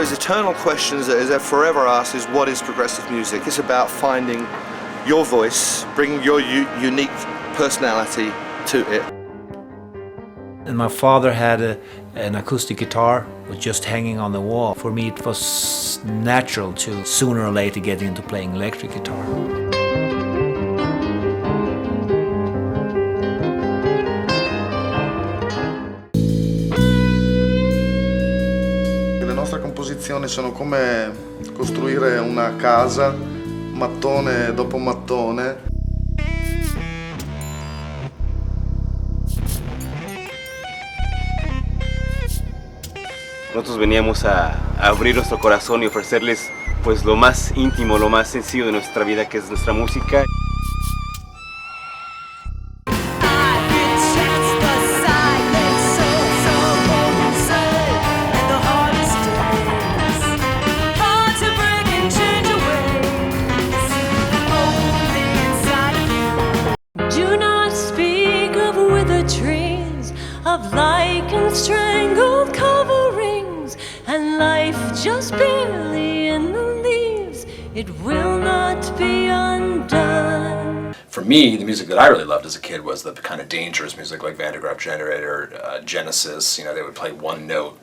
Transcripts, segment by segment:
those eternal questions that is forever asked is, what is progressive music? It's about finding your voice, bringing your unique personality to it. And my father had an acoustic guitar, was just hanging on the wall. For me it was natural to sooner or later get into playing electric guitar. Le nostre composizioni sono come costruire una casa, mattone dopo mattone. Nosotros veníamos a abrir nuestro corazón y ofrecerles pues lo más íntimo, lo más sencillo de nuestra vida, que es nuestra música. Do not speak of withered trees, of lichen strangled coverings, and life just barely in the leaves. It will not be undone. For me, the music that I really loved as a kid was the kind of dangerous music like Van de Graaff Generator, Genesis. You know, they would play one note.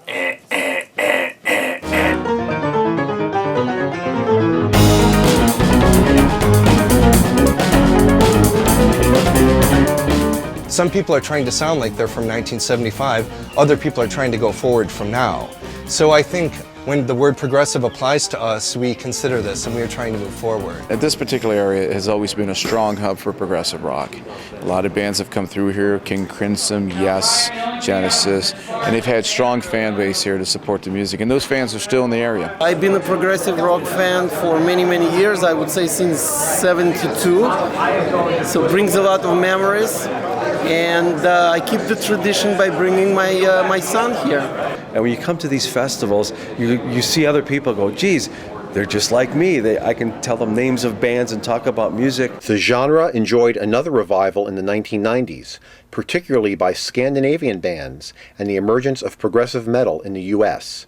Some people are trying to sound like they're from 1975, other people are trying to go forward from now. So I think when the word progressive applies to us, we consider this and we are trying to move forward. This particular area has always been a strong hub for progressive rock. A lot of bands have come through here, King Crimson, Yes, Genesis, and they've had strong fan base here to support the music, and those fans are still in the area. I've been a progressive rock fan for many, many years, I would say since '72, so it brings a lot of memories. And I keep the tradition by bringing my son here. And when you come to these festivals, you see other people go, geez, they're just like me. I can tell them names of bands and talk about music. The genre enjoyed another revival in the 1990s, particularly by Scandinavian bands and the emergence of progressive metal in the US.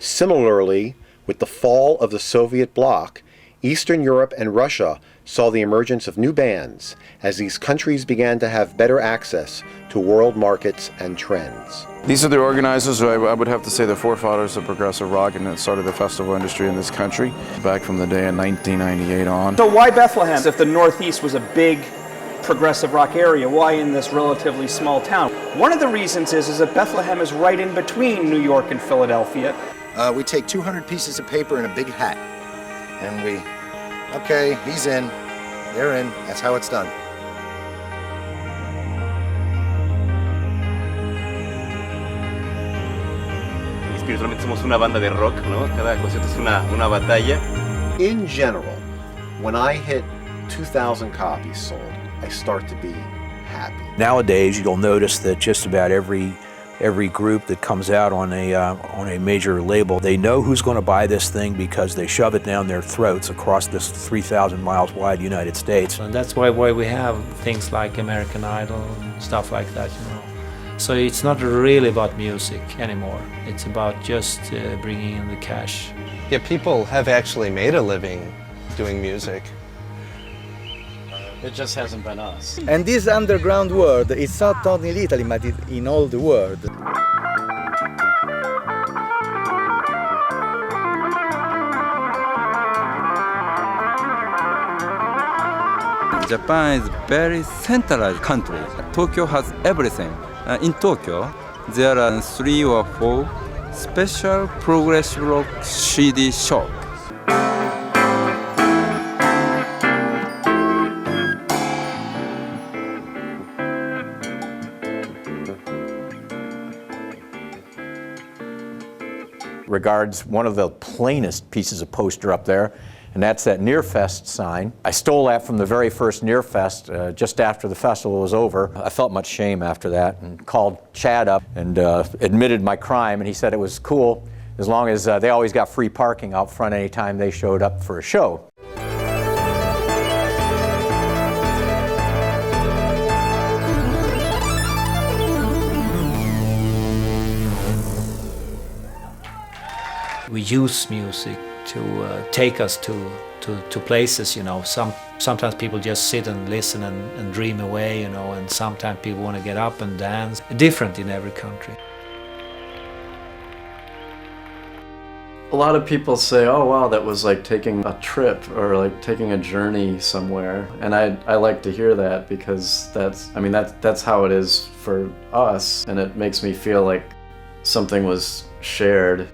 Similarly, with the fall of the Soviet bloc, Eastern Europe and Russia saw the emergence of new bands as these countries began to have better access to world markets and trends. These are the organizers who I would have to say the forefathers of progressive rock and that started the festival industry in this country back from the day in 1998 on. So why Bethlehem? If the Northeast was a big progressive rock area, why in this relatively small town? One of the reasons is that Bethlehem is right in between New York and Philadelphia. We take 200 pieces of paper and a big hat, and we, okay, he's in, they're in, that's how it's done. Espiritualmente somos una banda de rock, ¿no? Cada concierto es una batalla. In general, when I hit 2,000 copies sold, I start to be happy. Nowadays, you'll notice that just about every group that comes out on a major label, they know who's going to buy this thing because they shove it down their throats across this 3,000 miles wide United States. And that's why we have things like American Idol and stuff like that, you know. So it's not really about music anymore. It's about just bringing in the cash. Yeah, people have actually made a living doing music. It just hasn't been us. And this underground world is not only in Italy, but in all the world. Japan is a very centralized country. Tokyo has everything. In Tokyo, there are 3 or 4 special progressive rock CD shops. Regards one of the plainest pieces of poster up there, and that's that Nearfest sign. I stole that from the very first Nearfest just after the festival was over. I felt much shame after that and called Chad up and admitted my crime, and he said it was cool as long as they always got free parking out front anytime they showed up for a show. We use music to take us to places, you know. Sometimes people just sit and listen and dream away, you know, and sometimes people want to get up and dance. Different in every country. A lot of people say, oh wow, that was like taking a trip or like taking a journey somewhere. And I like to hear that because that's how it is for us, and it makes me feel like something was shared.